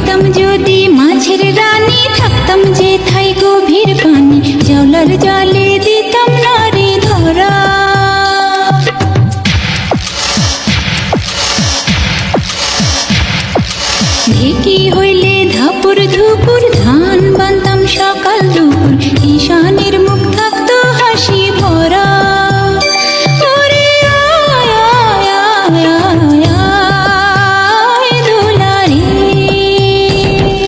হইতাম যদি মাঝের রানী, থাকতাম যেথায় গভীর পানি, জাউলার জালে দিতাম নারী ধরা। ঢেকি হইলে ধাপুর ধুপুর, ধান বানতাম সকাল দুপুর, ঈশানের মুখ